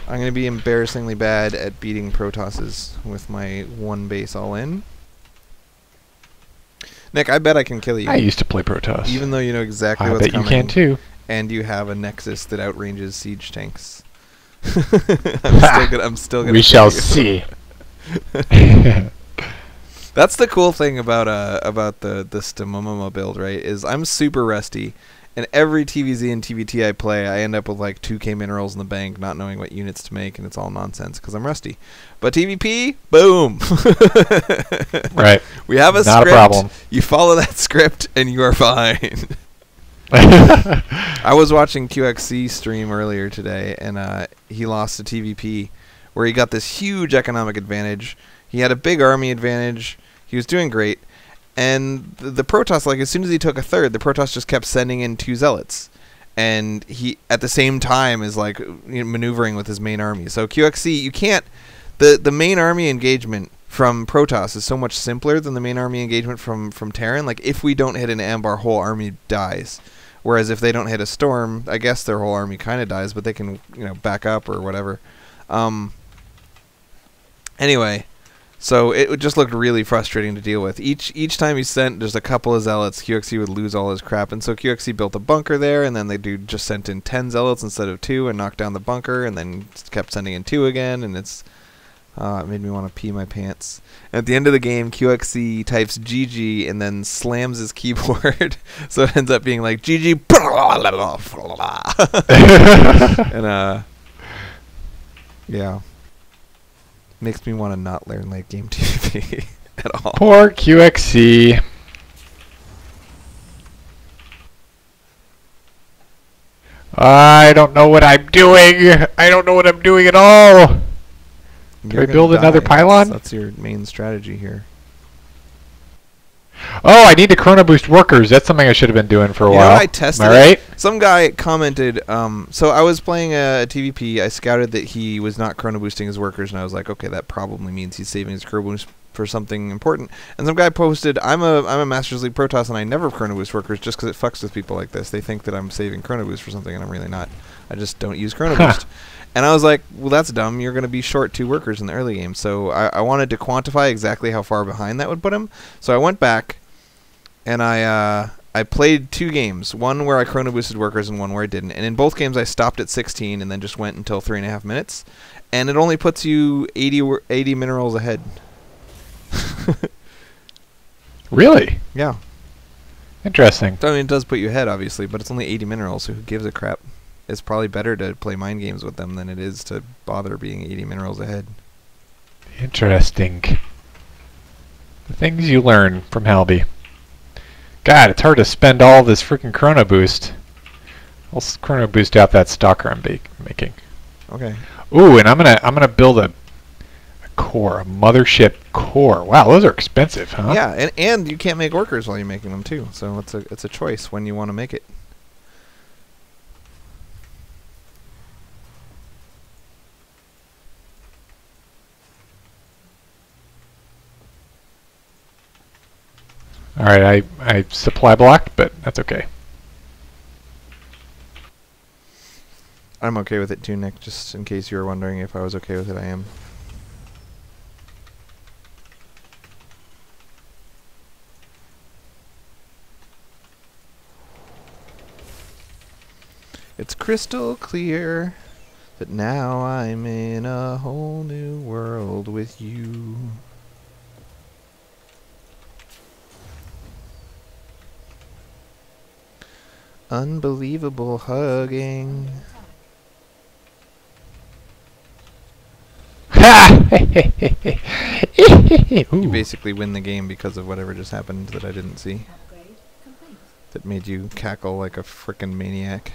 I'm going to be embarrassingly bad at beating Protosses with my one base all in. Nick, I bet I can kill you. I used to play Protoss. Even though you know exactly I what's bet coming. you can too. And you have a Nexus that outranges siege tanks. I'm still gonna We shall you. see. That's the cool thing about the Stamumama build, right? Is I'm super rusty, and every TVZ and TVT I play, I end up with like 2k minerals in the bank, not knowing what units to make, and it's all nonsense because I'm rusty. But TVP, boom. Right. We have a not script. a problem. You follow that script, and you are fine. I was watching QXC stream earlier today, and he lost to TVP, where he got this huge economic advantage. He had a big army advantage. He was doing great. And the Protoss, like, as soon as he took a third, the Protoss just kept sending in 2 Zealots. And he, at the same time, is, like, maneuvering with his main army. So QXC, you can't... The main army engagement from Protoss is so much simpler than the main army engagement from Terran. Like, if we don't hit an Amb, our whole army dies. Whereas if they don't hit a Storm, I guess their whole army kind of dies, but they can, back up or whatever. Anyway... So it just looked really frustrating to deal with. Each time he sent just a couple of Zealots, QXC would lose all his crap. And so QXC built a bunker there, and then they just sent in 10 Zealots instead of 2 and knocked down the bunker, and then kept sending in 2 again, and it made me want to pee my pants. And at the end of the game, QXC types GG and then slams his keyboard, so it ends up being like GG. And yeah. Makes me want to not learn late game TV at all. Poor QXC. I don't know what I'm doing. I don't know what I'm doing at all. Can I build another pylon? That's your main strategy here. Oh, I need to chrono boost workers. That's something I should have been doing for a while. I tested Am I right? Some guy commented, so I was playing a TVP. I scouted that he was not chrono boosting his workers, and I was like, okay, that probably means he's saving his chrono boost for something important. And some guy posted, I'm a Masters League Protoss, and I never chrono boost workers just because it fucks with people like this. They think that I'm saving chrono boost for something, and I'm really not. I just don't use chrono boost. And I was like, well, that's dumb. You're going to be short 2 workers in the early game. So I wanted to quantify exactly how far behind that would put him. So I went back, and I played 2 games. One where I chrono boosted workers and one where I didn't. And in both games, I stopped at 16 and then just went until 3.5 minutes. And it only puts you 80 minerals ahead. Really? Yeah. Interesting. So, I mean, it does put you ahead, obviously, but it's only 80 minerals, so who gives a crap? It's probably better to play mind games with them than it is to bother being 80 minerals ahead. Interesting. The things you learn from Halby. God, it's hard to spend all this freaking chrono boost. I'll chrono boost out that stalker I'm making. Okay. Ooh, and I'm gonna build a core, a mothership core. Wow, those are expensive, huh? Yeah, and you can't make workers while you're making them too. So it's a choice when you want to make it. All right, I supply blocked, but that's okay. I'm okay with it too, Nick, just in case you were wondering if I was okay with it, I am. It's crystal clear that now I'm in a whole new world with you. Unbelievable hugging. You basically win the game because of whatever just happened that I didn't see. That made you cackle like a frickin' maniac.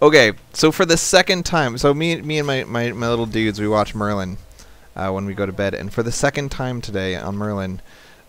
Okay, so for the second time, so me and my little dudes, we watch Merlin when we go to bed, and for the second time today on Merlin,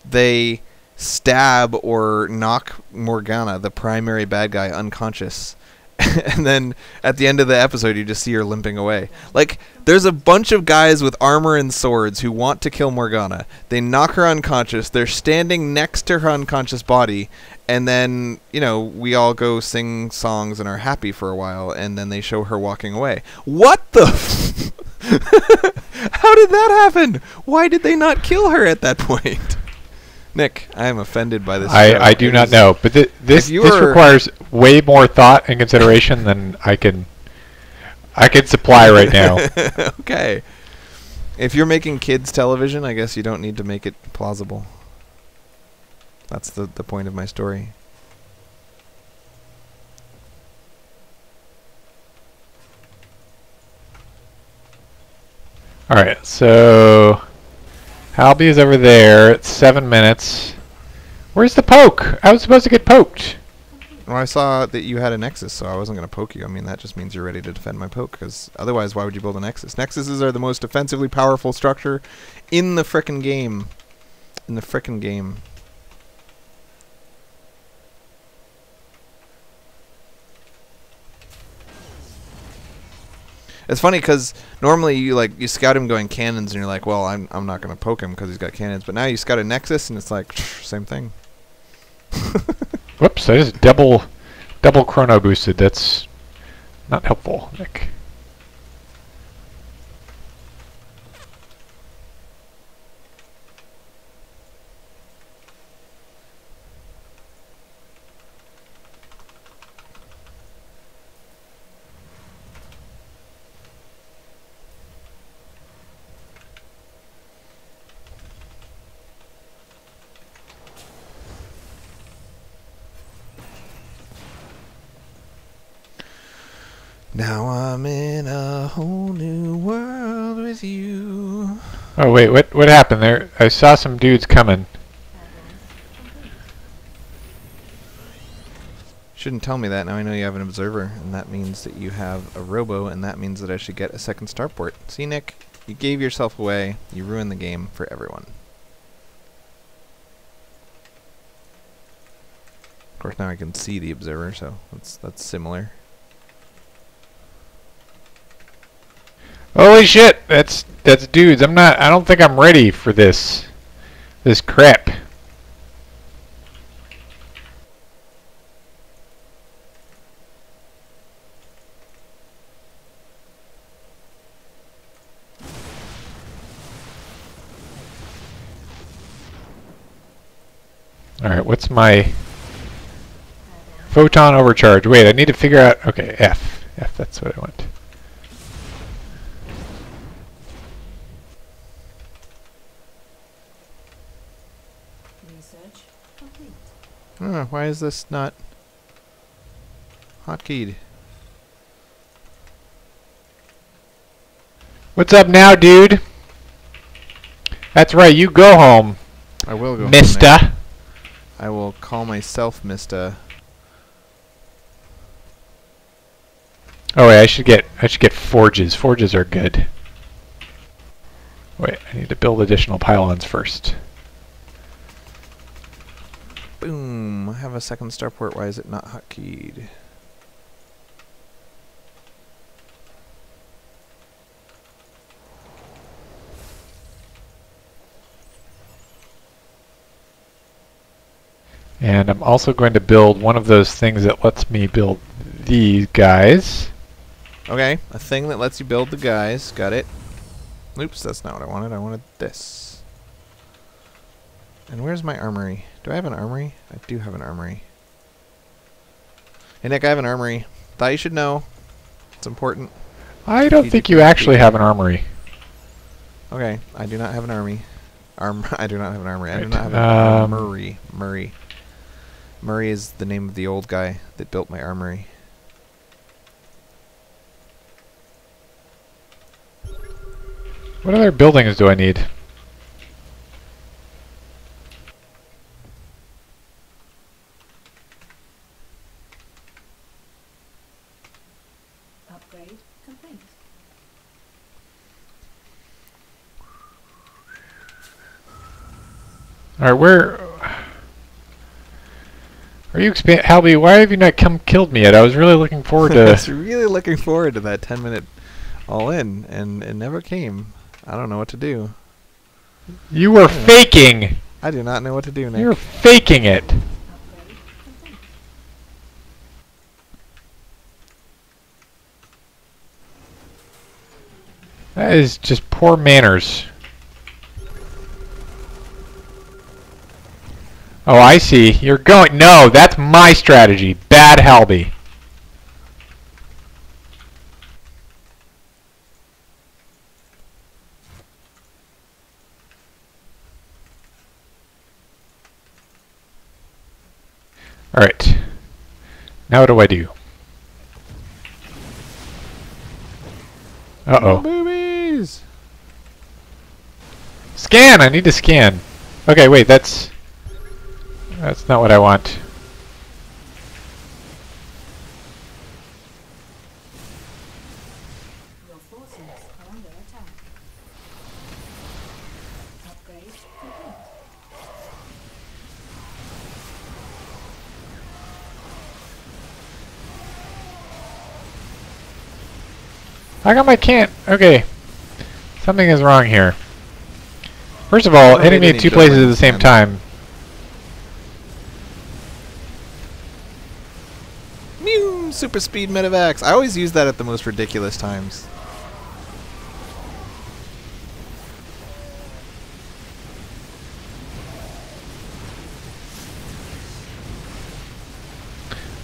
they stab or knock Morgana, the primary bad guy, unconscious. And then at the end of the episode, you just see her limping away. Like, there's a bunch of guys with armor and swords who want to kill Morgana. They knock her unconscious. They're standing next to her unconscious body. And then, you know, we all go sing songs and are happy for a while. And then they show her walking away. What the How did that happen? Why did they not kill her at that point? Nick, I am offended by this. I do not know, but this requires way more thought and consideration than I can supply right now. Okay. If you're making kids television, I guess you don't need to make it plausible. That's the point of my story. Alright, so Halby is over there. It's 7 minutes. Where's the poke? I was supposed to get poked. Well, I saw that you had a Nexus, so I wasn't going to poke you. I mean, that just means you're ready to defend my poke, because otherwise, why would you build a Nexus? Nexuses are the most offensively powerful structure in the frickin' game. In the frickin' game. It's funny because normally you scout him going cannons and you're like, well, I'm not gonna poke him because he's got cannons. But now you scout a Nexus and it's like same thing. Whoops! I just double chrono boosted. That's not helpful, Nick. Now I'm in a whole new world with you. Oh wait, what happened there? I saw some dudes coming. Shouldn't tell me that. Now I know you have an observer, and that means that you have a robo, and that means that I should get a second starport. See, Nick, you gave yourself away. You ruined the game for everyone. Of course, now I can see the observer, so that's similar. Holy shit! That's dudes. I don't think I'm ready for this crap. Alright, what's my photon overcharge? Wait, I need to figure out... Okay, F, that's what I want. Research complete. Why is this not hotkeyed? What's up now, dude? That's right, you go home. I will go home, Mister. Nick. I will call myself Mr. Oh wait, I should get forges. Forges are good. Wait, I need to build additional pylons first. Boom! I have a second starport. Why is it not hotkeyed? And I'm also going to build one of those things that lets me build these guys. Okay, a thing that lets you build the guys. Got it. Oops, that's not what I wanted. I wanted this. And where's my armory? Do I have an armory? I do have an armory. Hey Nick, I have an armory. Thought you should know. It's important. I don't think you actually have an armory. Okay, I do not have an army. I do not have an armory. I do Right. not have an Murray. Murray is the name of the old guy that built my armory. What other buildings do I need? Upgrade complete. Alright, where... Are you Halby, why have you not killed me yet? I was really looking forward to... I was really looking forward to that 10-minute all-in, and it never came. I don't know what to do. You were faking! I do not know what to do, Nick. You're faking it! Upgrade complete. That is just poor manners. Oh, I see. You're going... No, that's my strategy. Bad Halby. Alright. Now what do I do? Uh-oh. Boobies! Scan! I need to scan. Okay, wait, that's not what I want. Your forces are under attack. Upgrade complete. How come I can't? Okay. Something is wrong here. First of all, Oh, hitting me maybe at two need places to at the same scan. time. Mew! Super speed medevacs. I always use that at the most ridiculous times.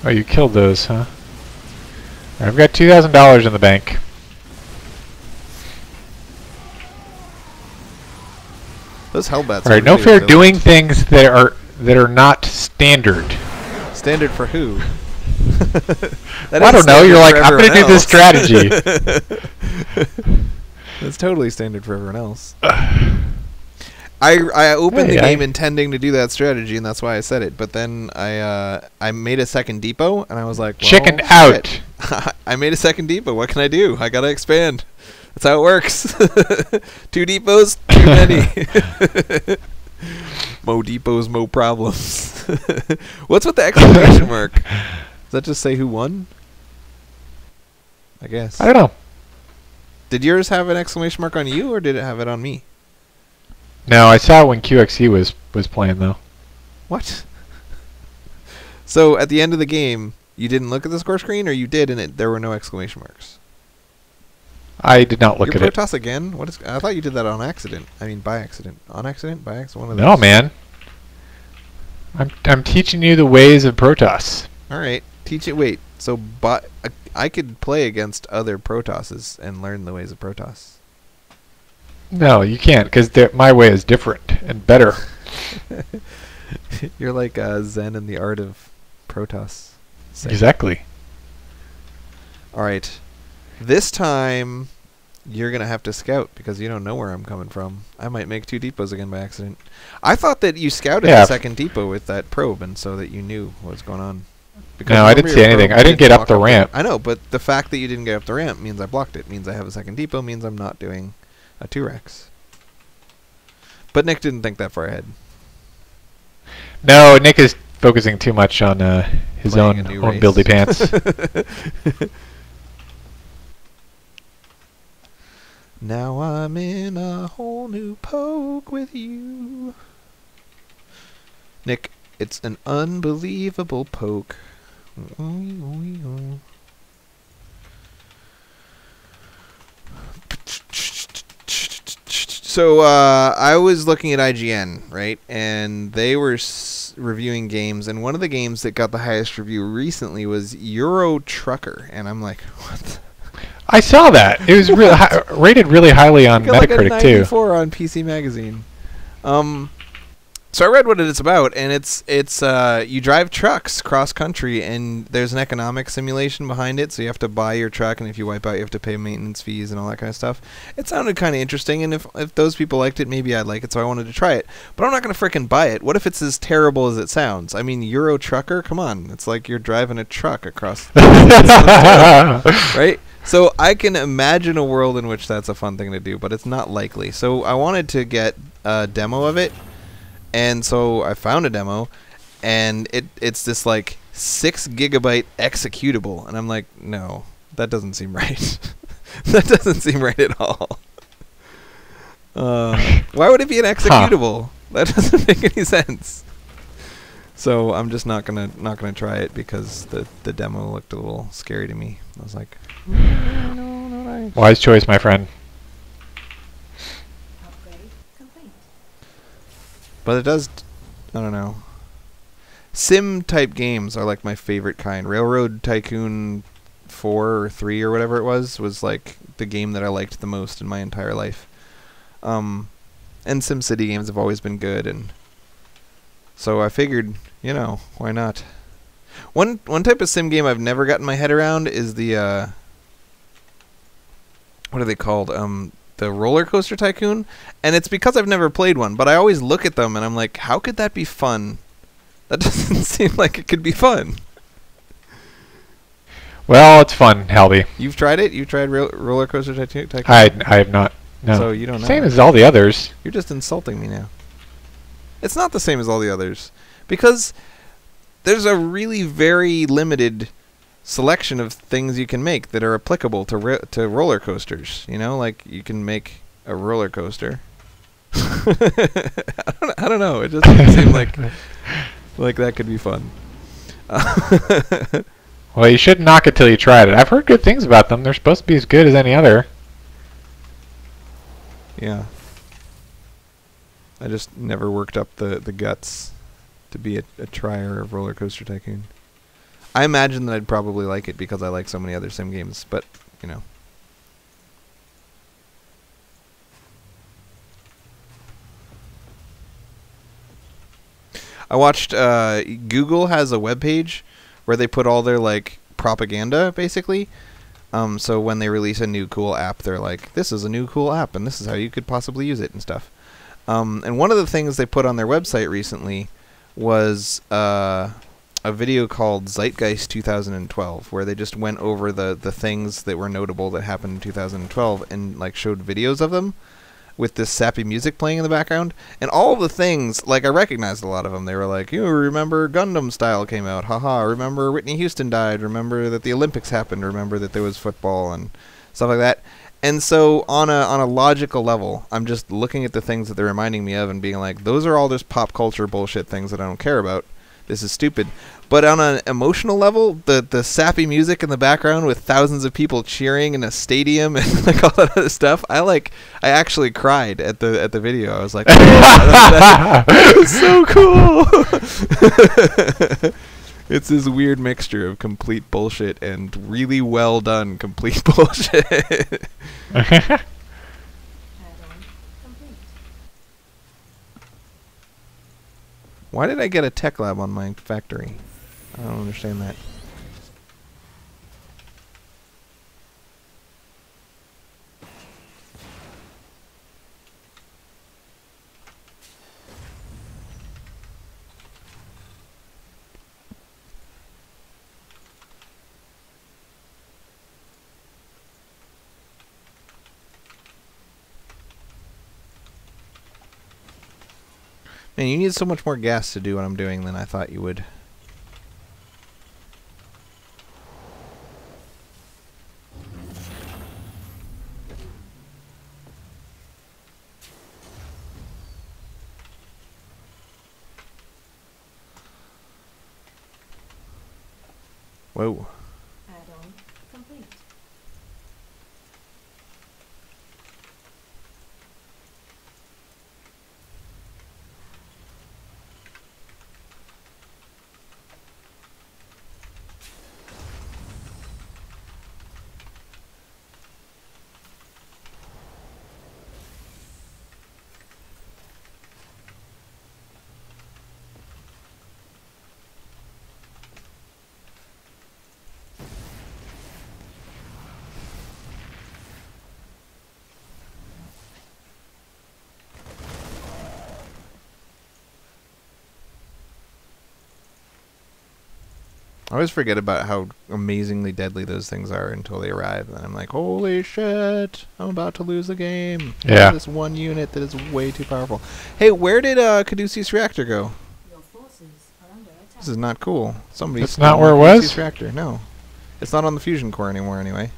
Oh, you killed those, huh? Alright, I've got $2,000 in the bank. Those Hellbats. Alright, no fair doing things that are not standard. Standard for who? That I is don't know. You're like, standard for I'm gonna do this everyone strategy. else. That's totally standard for everyone else. I opened the game intending to do that strategy, and that's why I said it. But then I made a second depot, and I was like, well, Chicken shit. out. I made a second depot. What can I do? I gotta expand. That's how it works. 2 depots, too many. Mo depots, mo problems. What's with the exclamation mark? Does that just say who won? I guess. I don't know. Did yours have an exclamation mark on you, or did it have it on me? No, I saw it when QXE was playing though. What? So at the end of the game, you didn't look at the score screen, or you did, and there were no exclamation marks. I did not look Your at it. Protoss again? What is? I thought you did that on accident. I mean, by accident. On accident? By accident? One of those. No, man. I'm teaching you the ways of Protoss. All right, teach it. Wait. So, I could play against other Protosses and learn the ways of Protoss. No, you can't, because my way is different and better. You're like Zen in the art of Protoss. Exactly. All right. This time, you're going to have to scout because you don't know where I'm coming from. I might make 2 depots again by accident. I thought that you scouted the second depot with that probe and so that you knew what was going on. Because no, I didn't see anything. I didn't get up the ramp. I know, but the fact that you didn't get up the ramp means I blocked it. Means I have a second depot. Means I'm not doing a 2-Rex. But Nick didn't think that far ahead. No, Nick is focusing too much on his Playing own a new race. buildy pants. Now I'm in a whole new poke with you. Nick, it's an unbelievable poke. So I was looking at IGN, right? And they were reviewing games, and one of the games that got the highest review recently was Euro Trucker, and I'm like, what the? I saw that. It was rated really highly on Metacritic like a too. 94 on PC Magazine. So I read what it's about, and it's you drive trucks cross country, and there's an economic simulation behind it. So you have to buy your truck, and if you wipe out, you have to pay maintenance fees and all that kind of stuff. It sounded kind of interesting, and if those people liked it, maybe I'd like it. So I wanted to try it, but I'm not gonna frickin' buy it. What if it's as terrible as it sounds? I mean, Euro Trucker, come on, it's like you're driving a truck across, right? So I can imagine a world in which that's a fun thing to do, but it's not likely. So I wanted to get a demo of it. And so I found a demo, and it's this like 6 gigabyte executable, and I'm like, no, that doesn't seem right. That doesn't seem right at all. Why would it be an executable? That doesn't make any sense. So I'm just not gonna try it because the demo looked a little scary to me. I was like, no, Wise choice, my friend. But it does, I don't know. Sim type games are like my favorite kind. Railroad Tycoon 4 or 3 or whatever it was like the game that I liked the most in my entire life. And SimCity games have always been good, and so I figured, you know, why not? One type of sim game I've never gotten my head around is the what are they called? The Roller Coaster Tycoon, and it's because I've never played one, but I always look at them and I'm like, how could that be fun? That doesn't seem like it could be fun. Well, it's fun, Halby. You've tried it? You've tried Roller Coaster Tycoon? I have not. No. So you don't know. Same as all the others. You're just insulting me now. It's not the same as all the others, because there's a really very limited selection of things you can make that are applicable to roller coasters. You know, like you can make a roller coaster. I don't know. It just doesn't seem like that could be fun. Well, you shouldn't knock it till you tried it. I've heard good things about them. They're supposed to be as good as any other. Yeah. I just never worked up the guts to be a trier of Roller Coaster Tycoon. I imagine that I'd probably like it because I like so many other sim games, but, you know. I watched, Google has a webpage where they put all their, like, propaganda, basically. So when they release a new cool app, they're like, this is a new cool app, and this is how you could possibly use it and stuff. And one of the things they put on their website recently was a video called Zeitgeist 2012, where they just went over the things that were notable that happened in 2012 and, like, showed videos of them with this sappy music playing in the background. And all of the things, like, I recognized a lot of them. They were like, you remember Gundam Style came out, haha, remember Whitney Houston died, remember that the Olympics happened, remember that there was football and stuff like that. And so on a logical level, I'm just looking at the things that they're reminding me of and being like, those are all just pop culture bullshit things that I don't care about. This is stupid. But on an emotional level, the sappy music in the background with thousands of people cheering in a stadium and like all that other stuff, I actually cried at the video. I was like, oh, that was so cool. It's this weird mixture of complete bullshit and really well done complete bullshit. Add-on complete. Why did I get a tech lab on my factory? I don't understand that. Man, you need so much more gas to do what I'm doing than I thought you would. Whoa. Add-on complete. I always forget about how amazingly deadly those things are until they arrive, and I'm like, holy shit, I'm about to lose the game. Yeah. This one unit that is way too powerful. Hey, where did Caduceus Reactor go? Your forces are under attack. This is not cool. Somebody's That's not stolen where it the Caduceus was? Reactor. No. It's not on the fusion core anymore anyway.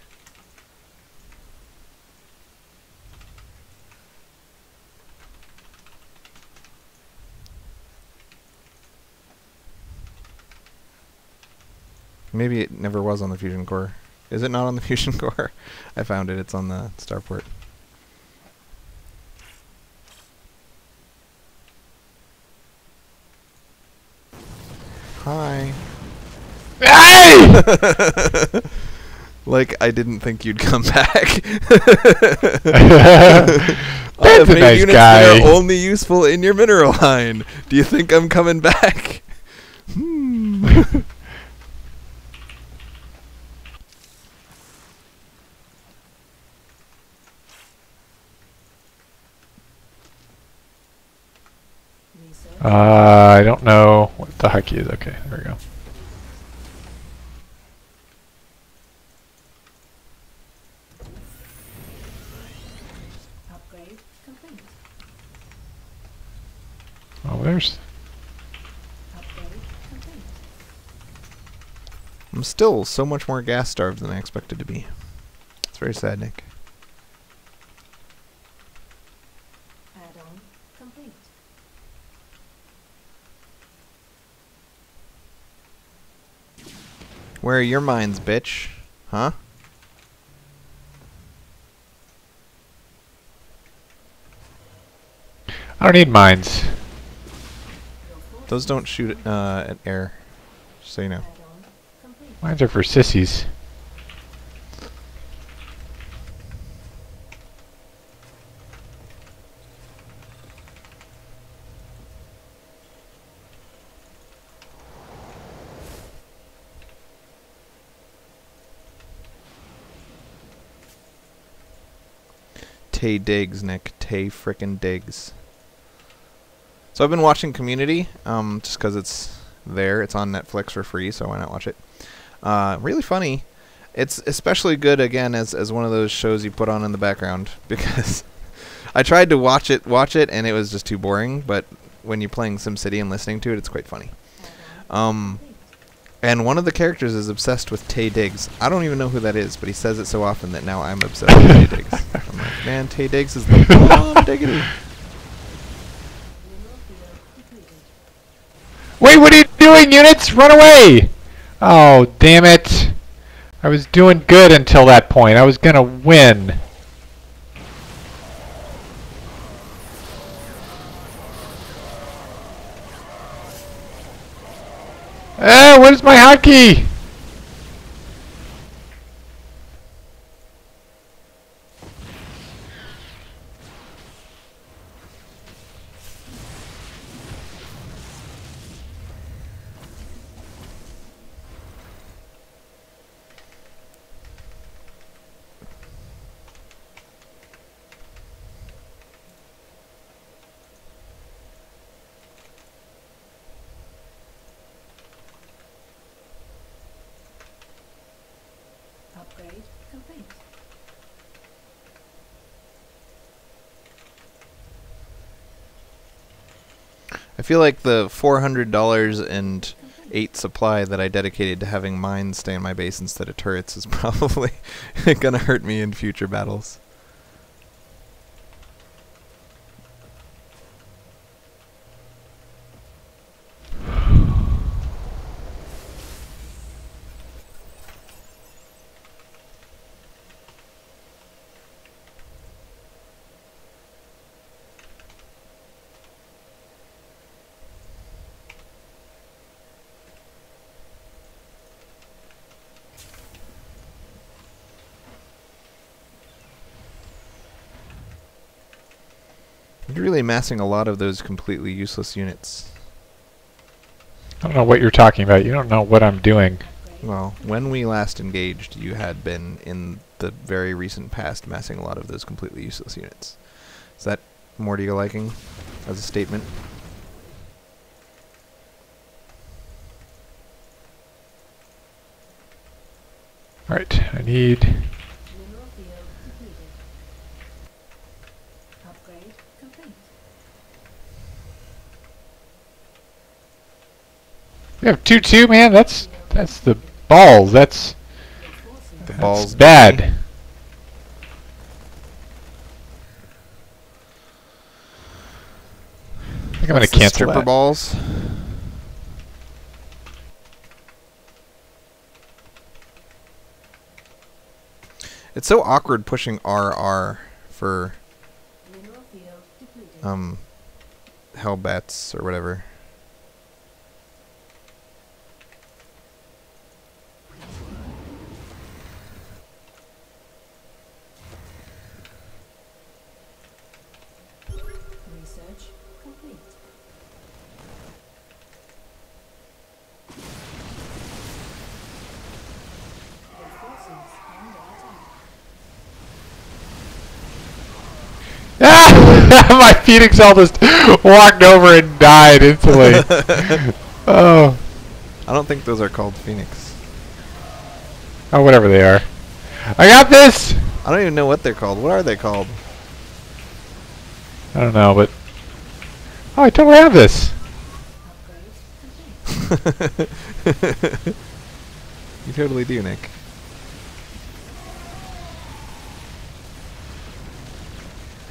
Maybe it never was on the fusion core. Is it not on the fusion core? I found it. It's on the starport. Hi. Hey! Like I didn't think you'd come back. I That's have a made nice units guy. that are only useful in your mineral line. Do you think I'm coming back? Research. I don't know what the heck is. Okay, there we go. Upgrade complete. Oh, there's. Upgrade complete. I'm still so much more gas starved than I expected to be. It's very sad, Nick. Add-on complete. Where are your mines, bitch? Huh? I don't need mines. Your forces Those don't shoot at air, just so you know. add-on complete. Mines are for sissies. Tay Diggs, Nick. Tay frickin' Diggs. So I've been watching Community, just because it's there. It's on Netflix for free, so why not watch it? Really funny. It's especially good, again, as one of those shows you put on in the background, because I tried to watch it, and it was just too boring, but when you're playing SimCity and listening to it, it's quite funny. Add-on complete. And one of the characters is obsessed with Tay Diggs. I don't even know who that is, but he says it so often that now I'm obsessed with Tay Diggs. I'm like, man, Tay Diggs is the bomb diggity. Mineral field depleted. Wait, what are you doing, units? Run away! Oh, damn it. I was doing good until that point. I was gonna win. What is my hotkey? Upgrade complete. I feel like the $400 and 8 supply that I dedicated to having mines stay in my base instead of turrets is probably gonna hurt me in future battles. You're really amassing a lot of those completely useless units. I don't know what you're talking about. You don't know what I'm doing. Upgrade. Well, when we last engaged, you had been in the very recent past amassing a lot of those completely useless units. Is that more to your liking as a statement? Alright, I need... Mineral field depleted. Upgrade complete. We have 2-2, man. That's the balls. That's Your forces The that's balls bad. baby. I think I'm gonna That's the cancel stripper that. balls. It's so awkward pushing RR for mineral field depleted. Hellbats or whatever. Research complete. Your forces under attack. Ah! My Phoenix all just walked over and died instantly. Oh. I don't think those are called Phoenix. Oh, whatever they are. I got this! I don't even know what they're called. What are they called? I don't know, but... Oh, I totally have this. Upgrade complete. You totally do, Nick.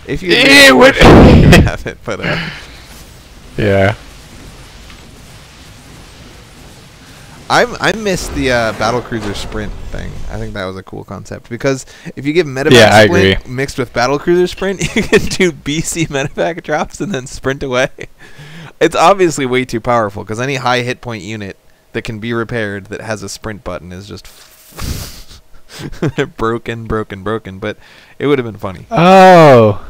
If you What? have it, but Yeah. I missed the battlecruiser sprint thing. I think that was a cool concept because if you give medevac Yeah, I sprint agree. mixed with battlecruiser sprint, you can do BC medevac drops and then sprint away. It's obviously way too powerful because any high hit point unit that can be repaired that has a sprint button is just broken. But it would have been funny. Oh.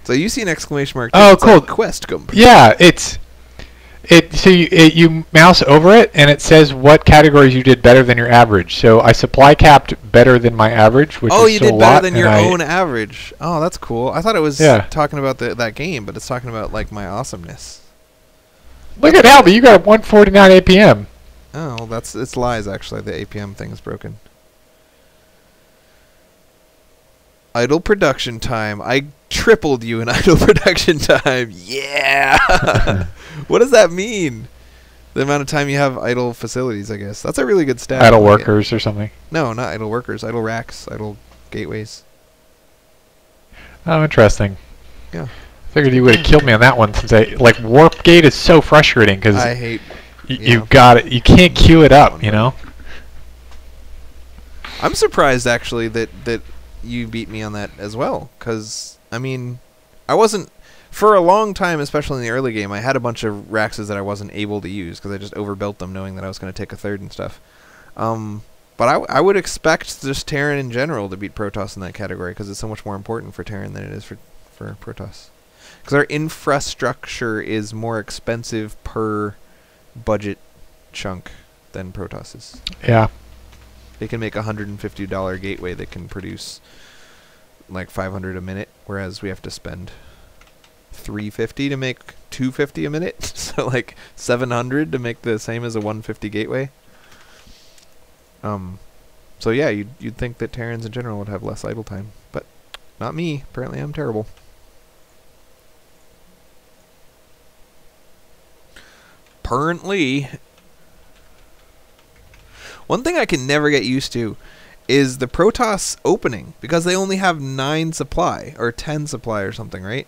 So you see an exclamation mark? Oh, it's cool. like quest complete. Yeah, so you mouse over it and it says what categories you did better than your average. So I supply capped better than my average, which Oh, is you still did a better lot, than and your I- own average. Oh, that's cool. I thought it was Yeah. talking about that game, but it's talking about like my awesomeness. Look at Albie, you got 149 APM. Oh, well, it's lies actually. The APM thing is broken. Idle production time. I tripled you in idle production time. Yeah. What does that mean? The amount of time you have idle facilities, I guess. That's a really good stat. Idle I like it. workers or something. No, not idle workers. Idle racks. Idle gateways. Oh, interesting. Yeah. Figured you would have killed me on that one since warp gate is so frustrating because I hate. you got it. You can't queue it up, you know. I'm surprised actually that you beat me on that as well, because I mean, I wasn't for a long time, especially in the early game. I had a bunch of Raxes that I wasn't able to use because I just overbuilt them, knowing that I was going to take a third and stuff. But I would expect just Terran in general to beat Protoss in that category because it's so much more important for Terran than it is for Protoss. Because our infrastructure is more expensive per budget chunk than Protoss is. Yeah. They can make a $150 gateway that can produce like 500 a minute, whereas we have to spend $350 to make 250 a minute. So like 700 to make the same as a 150 gateway. So yeah, you'd think that Terrans in general would have less idle time, but not me. Apparently, I'm terrible. Apparently. One thing I can never get used to is the Protoss opening, because they only have 9 supply, or 10 supply or something, right?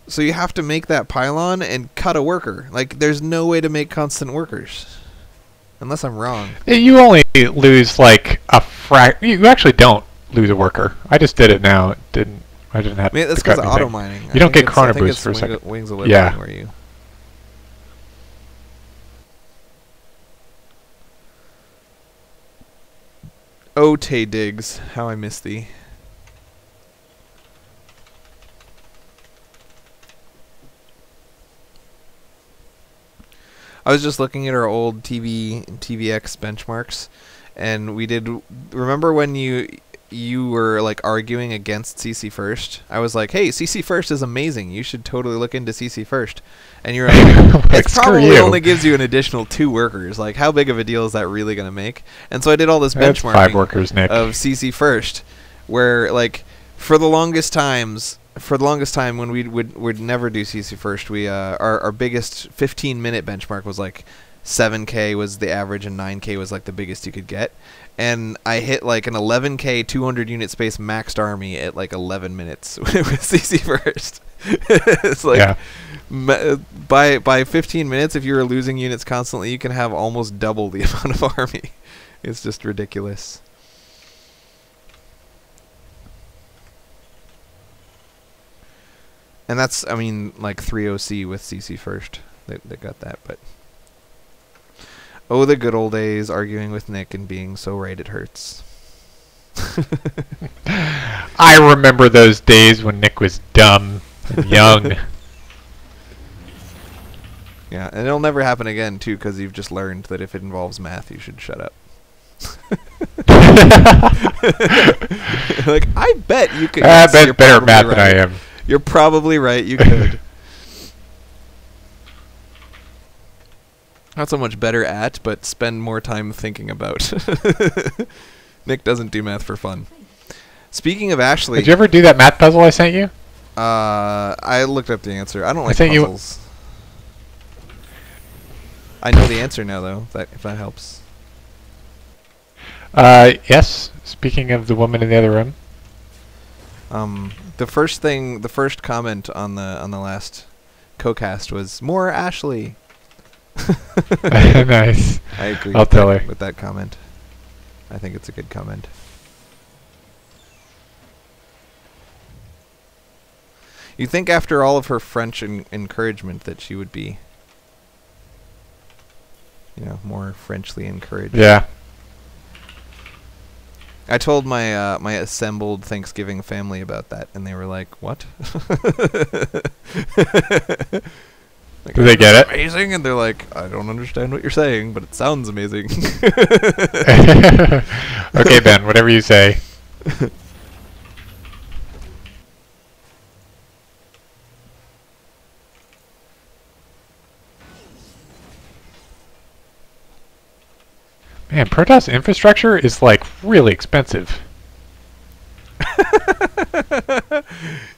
So you have to make that pylon and cut a worker. Like, there's no way to make constant workers. Unless I'm wrong. You only lose like a You actually don't lose a worker. I just did it now. I didn't have I mean, that's to cut because of auto anything. mining. You don't get chrono boost for a Wings second. Wings of Liberty, Yeah. where you... Oh, Tay Diggs, how I miss thee. I was just looking at our old TVX benchmarks, and we did. Remember when you were like arguing against CC First? I was like, "Hey, CC First is amazing. You should totally look into CC First." And you're like, Like, "It screw probably you. only gives you an additional 2 workers. Like, how big of a deal is that really going to make?" And so I did all this That's benchmarking 5 workers, Nick. of CC First, where like for the longest time when we would never do CC First, we our biggest 15-minute benchmark was like 7K was the average and 9K was like the biggest you could get, and I hit like an 11K 200 unit space maxed army at like 11 minutes with CC First. It's like, yeah. By 15 minutes, if you were losing units constantly, you can have almost double the amount of army. It's just ridiculous. And that's, I mean, like 3OC with CC First. They got that, but... Oh, the good old days, arguing with Nick and being so right it hurts. I remember those days when Nick was dumb. And young. Yeah, and it'll never happen again, too, because you've just learned that if it involves math, you should shut up. Like, I bet you could. I Yes, bet you're better probably math right. than I am. You're probably right, you could. Not so much better at, but spend more time thinking about. Nick doesn't do math for fun. Speaking of Ashley... Did you ever do that math puzzle I sent you? I looked up the answer. I don't like sent you- puzzles. I know the answer now, though, if that helps. Yes. Speaking of the woman in the other room. The first comment on the last co-cast was, more Ashley. Nice. I agree I'll tell her. with that comment. I think it's a good comment. You think after all of her French encouragement that she would be, you know, more Frenchly encouraged. Yeah. I told my my assembled Thanksgiving family about that, and they were like, "What?" Like, Do they get it? amazing, and they're like, "I don't understand what you're saying, but it sounds amazing." Okay, Ben, whatever you say. Man, Protoss infrastructure is like really expensive.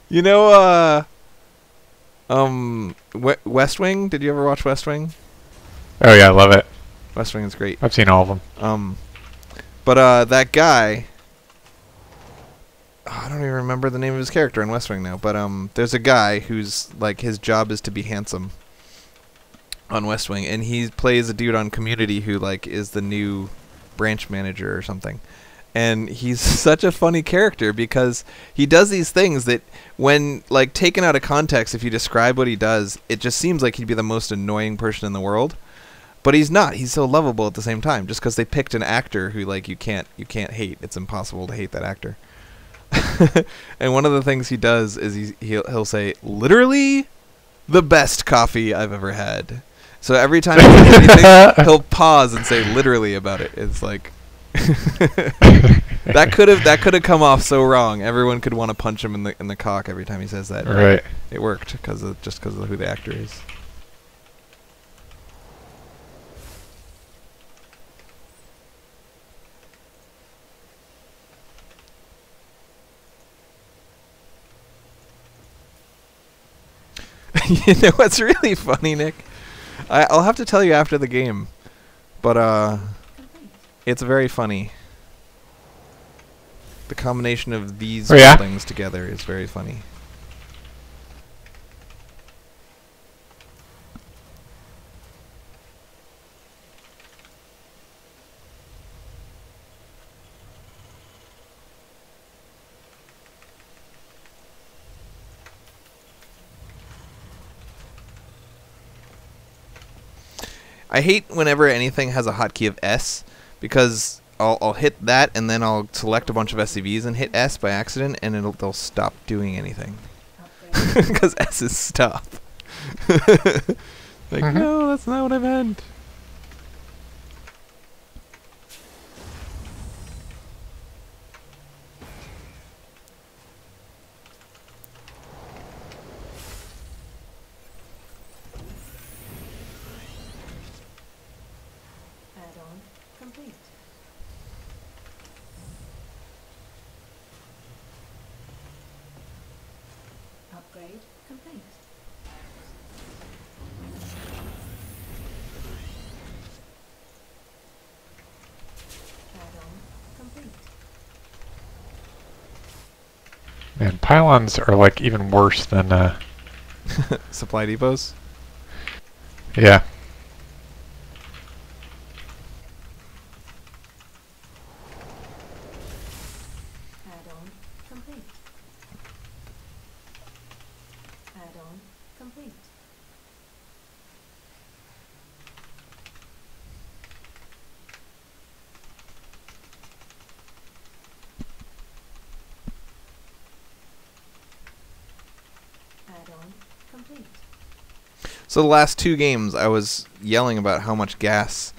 You know, West Wing. Did you ever watch West Wing? Oh yeah, I love it. West Wing is great. I've seen all of them. But that guy, I don't even remember the name of his character in West Wing now. But there's a guy who's like his job is to be handsome on West Wing, and he plays a dude on Community who like is the new branch manager or something. And he's such a funny character because he does these things that when like taken out of context, if you describe what he does, it just seems like he'd be the most annoying person in the world. But he's not. He's so lovable at the same time just because they picked an actor who like you can't hate. It's impossible to hate that actor. And one of the things he does is he'll say literally the best coffee I've ever had. So every time he says anything, he'll pause and say literally about it. It's like that could have come off so wrong. Everyone could want to punch him in the cock every time he says that. Right. It worked because of who the actor is. You know what's really funny, Nick? I'll have to tell you after the game, but it's very funny. The combination of these things together is very funny. I hate whenever anything has a hotkey of S, because I'll hit that and then I'll select a bunch of SCVs and hit S by accident, and they'll stop doing anything because S is stop. Like, no, that's not what I meant. Add-on complete. Upgrade complete. Add-on complete. Man, pylons are like even worse than Supply depots. yeah. Add-on complete. Add-on complete. Add-on complete. So the last 2 games, I was yelling about how much gas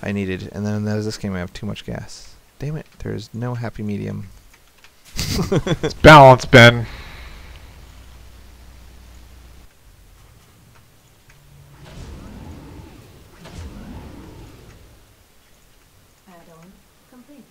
I needed, and then there's this game I have too much gas. Damn it, there's no happy medium. It's balance, Ben. Add-on complete.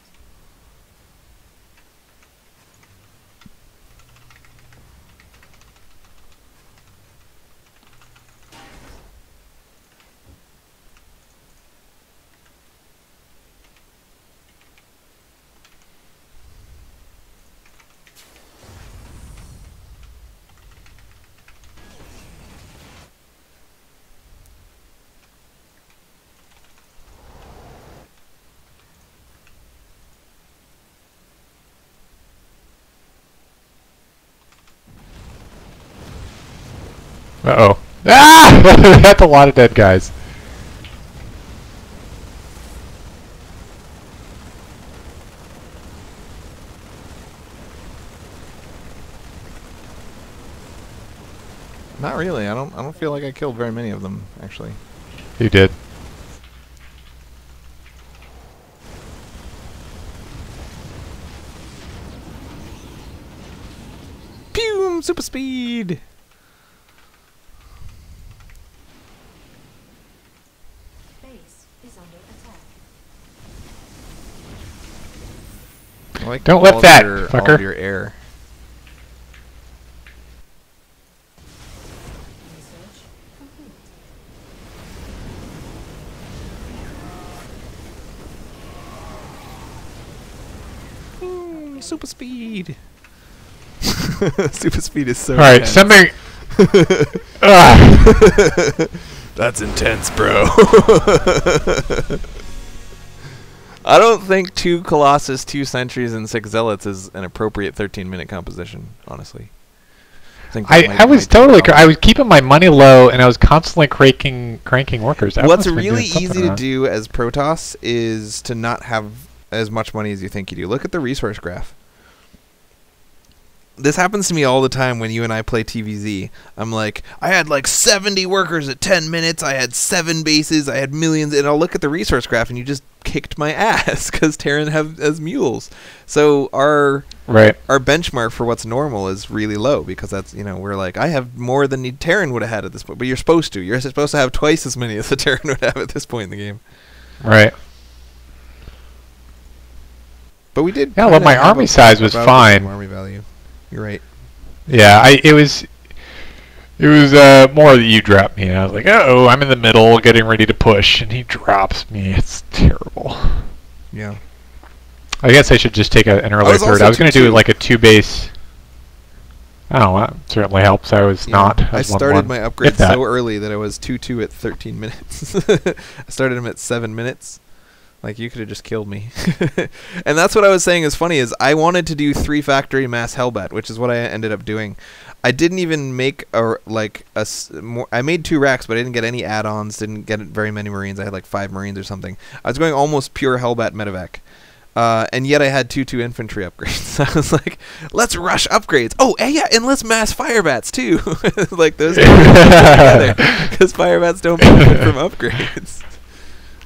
Uh-oh. Ah! That's a lot of dead guys. Not really. I don't feel like I killed very many of them, actually. You did. Pew! Super speed! Base is under attack. I like Don't all whip of that, all fucker. of your air. Research complete. Super speed! Super speed is so Alright, intense. somebody... Ah. That's intense, bro. I don't think 2 Colossus, 2 Sentries, and 6 Zealots is an appropriate 13-minute composition, honestly. I was totally... I was keeping my money low, and I was constantly cranking workers. I What's must've been really doing easy something to wrong. do as Protoss is to not have as much money as you think you do. Look at the resource graph. This happens to me all the time when you and I play TVZ. I'm like, I had like 70 workers at 10 minutes. I had 7 bases. I had millions. And I'll look at the resource graph and you just kicked my ass because Terran has mules. So our benchmark for what's normal is really low because that's, we're like, I have more than the Terran would have had at this point. But you're supposed to. You're supposed to have twice as many as the Terran would have at this point in the game. Right. But we did. Yeah, well, my army size was fine. Army value. You're right. Yeah, it was more that you dropped me. I was like, oh, I'm in the middle, getting ready to push, and he drops me. It's terrible. Yeah. I guess I should just take an early third. I was going to do like a 2-base. Oh, that certainly helps. I was not. I started my upgrade so early that I was 2-2 at 13 minutes. I started him at 7 minutes. Like, you could have just killed me. And that's what I was saying is funny, is I wanted to do 3 factory mass Hellbat, which is what I ended up doing. I didn't even make I made 2 racks, but I didn't get any add-ons, didn't get very many Marines. I had like 5 Marines or something. I was going almost pure Hellbat medevac. And yet I had 2 infantry upgrades. I was like, let's rush upgrades. Oh, yeah, and let's mass Firebats, too. Like, those go together, because Firebats don't benefit from upgrades.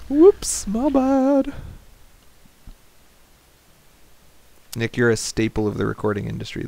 Whoops, my bad. Nick, you're a staple of the recording industry.